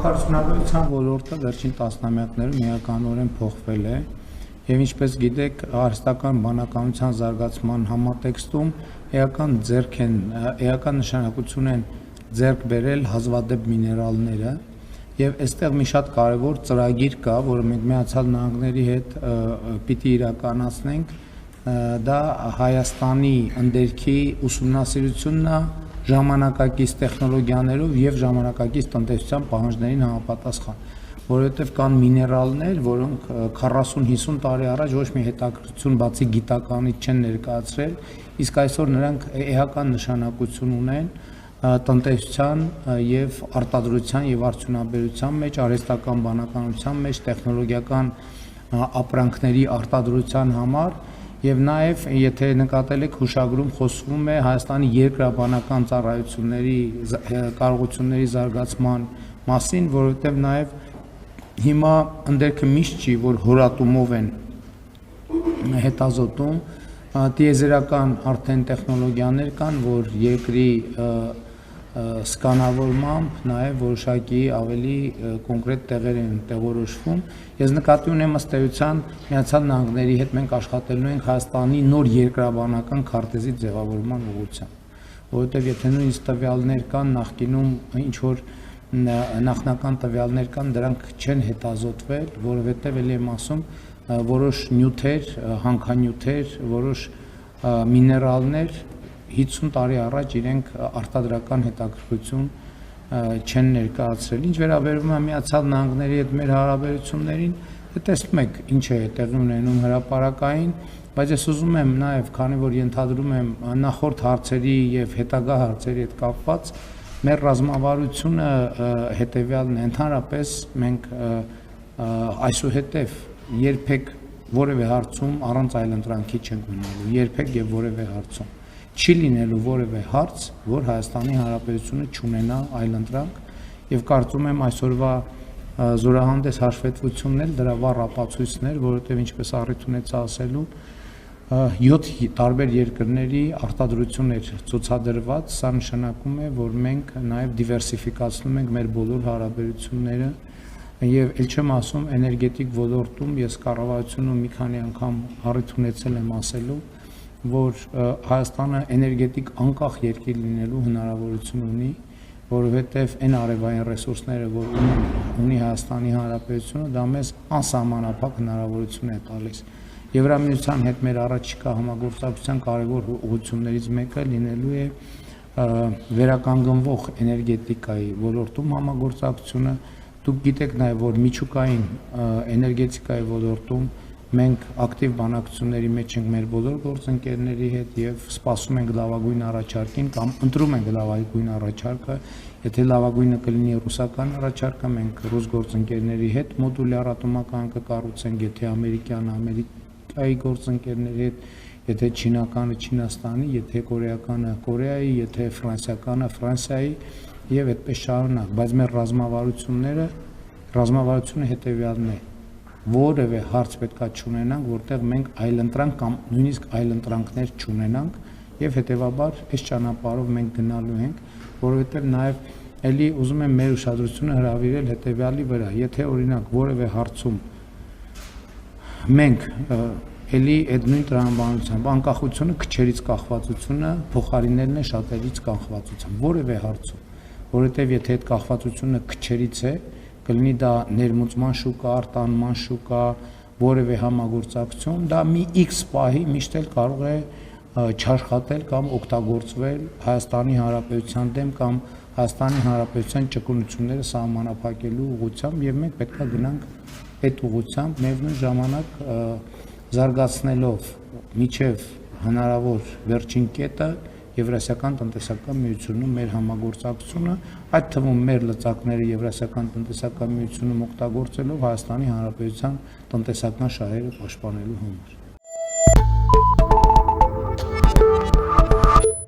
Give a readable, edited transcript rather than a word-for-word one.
Հանքարդյունաբերության ոլորտը վերջին տասնամյակներում միականորեն փոխվել է եւ ինչպես գիտեք, արհեստական բանականության զարգացման համատեքստում էական նշանակություն են ձեռք բերել հազվադեպ միներալները եւ այստեղ մի շատ կարեւոր ծրագիր կա, որը մենք Միացյալ Նահանգների հետ պիտի իրականացնենք, դա Հայաստանի ընդերքի ուսումնասիրությունն է ժամանակակից տեխնոլոգիաներով եւ ժամանակակից տնտեսության պահանջներին համապատասխան, որովհետեւ կան միներալներ, որոնք 40-50 տարի առաջ ոչ մի հետաքրքրություն բացի գիտականից չեն ներկայացրել, իսկ այսօր նրանք էական նշանակություն ունեն տնտեսության եւ արտադրության եւ արդյունաբերության մեջ, արհեստական բանականության մեջ, տեխնոլոգիական ապրանքների արտադրության համար եւ նաեւ եթե նկատել եք հուշագրում խոսվում է Հայաստանի երկրաբանական ծառայությունների կարողությունների զարգացման մասին, որովհետեւ նաեւ հիմա ընդերքը միշտ չի, որ հորատումով են հետազոտում, տիեզերական արդեն տեխնոլոգիաներ կան, որ երկրի սկանավորմամբ նաև որոշակի ավելի կոնկրետ տեղեր են տեղորոշվում։ Ես նկատի ունեմ ըստ էության Միացյալ Նահանգների հետ մենք աշխատելու ենք Հայաստանի նոր երկրաբանական քարտեզի ձևավորման ուղղությամբ, որովհետև եթե նույնիսկ տվյալներ կան նախկինում ինչ որ նախնական տվյալներ կան, դրանք չեն հետազոտվել, որովհետև ելի եմ ասում որոշ նյութեր, հանքանյութեր, որոշ միներալներ 50 տարի առաջ իրենք արտադրական հետաքրքրություն չեն ներկայացրել։ Ինչ վերաբերում է Միացյալ Նահանգների հետ մեր հարաբերություններին, տեսնում եք ինչ է տեղի ունենում հրապարակային, բայց ես ուզում եմ նաև, քանի որ ենթադրում եմ նախորդ հարցերի եւ հետագա հարցերի հետ կապված, մեր ռազմավարությունը հետեւյալն է, ընդհանրապես մենք այսուհետև երբեք որևէ հարցում առանց այլընտրանքի չենք մնալու, երբեք եւ որևէ հարցում չի լինելու որևէ հարց, որ Հայաստանի Հանրապետությունը չունենա այլընտրանք եւ կարծում եմ այսօրվա զորահանդես հաշվետվությունն դրա վառ ապացույցներ, որովհետեւ ինչպես առիթ ունեցա ասելու 7 տարբեր երկրների արտադրություններ ցուցադրված, սա նշանակում է, որ մենք նաեւ դիվերսիֆիկացնում ենք մեր բոլոր հարաբերությունները եւ ել չեմ ասում էներգետիկ ոլորտում ես կառավարությունում մի քանի անգամ առիթ ունեցել եմ ասելու, որ Հայաստանը էներգետիկ անկախ երկիր լինելու հնարավորություն ունի, որովհետև այն արևային ռեսուրսները, որ ունի Հայաստանի Հանրապետությունը, դա մեզ անսահմանափակ հնարավորություն է տալիս։ Եվրամիության հետ մեր առաջիկա համագործակցության կարևոր ուղղություններից մեկը լինելու է վերականգնվող էներգետիկայի ոլորտում համագործակցությունը։ Դուք գիտեք նաև, որ միջուկային էներգետիկայի ոլորտում մենք ակտիվ բանակցությունների մեջ ենք մեր բոլոր գործընկերների հետ եւ սպասում ենք լավագույն առաջարկին կամ ընտրում ենք լավագույն առաջարկը, եթե լավագույնը կլինի ռուսական առաջարկը, մենք ռուս գործընկերների հետ մոդուլյար ատոմական կկառուցենք, եթե ամերիկայի գործընկերների հետ, եթե չինականը Չինաստանի, եթե կորեականը Կորեայի, եթե ֆրանսիականը Ֆրանսիայի եւ այդպես շարունակ, բայց մեր ռազմավարությունը հետեւյալն է, որևէ հարց պետքա չունենանք, որտեղ մենք այլընտրանք կամ նույնիսկ այլընտրանքներ չունենանք եւ հետեւաբար այս ճանապարհով մենք գնալու ենք, որովհետեւ նաեւ էլի ուզում եմ մեր ուշադրությունը հրավիրել հետեւյալի վրա, եթե օրինակ որևէ հարցում մենք էլի այդ նույն տրամաբանությամբ անկախությունը քչերից կախվածությունը փոխարինելն է շատերից կախվածությամբ, որևէ հարցում, որովհետեւ եթե այդ կախվածությունը քչերից է, կլինի դա ներմուծման շուկա, արտանման շուկա, որևէ համագործակցություն, դա մի X պահի միշտ էլ կարող է չաշխատել կամ օգտագործվել Հայաստանի Հանրապետության դեմ կամ Հայաստանի Հանրապետության ճկունությունները սահմանափակելու ուղղությամբ եւ մենք պետք է գնանք այդ ուղղությամբ, միևնույն ժամանակ զարգացնելով միջև հնարավոր վերջին կետը Եվրասիական տնտեսական միությունում մեր համագործակցությունը, այդ թվում մեր լծակները Եվրասիական տնտեսական միությունում օգտագործելով Հայաստանի Հանրապետության տնտեսական շահերը պաշտպանելու համար։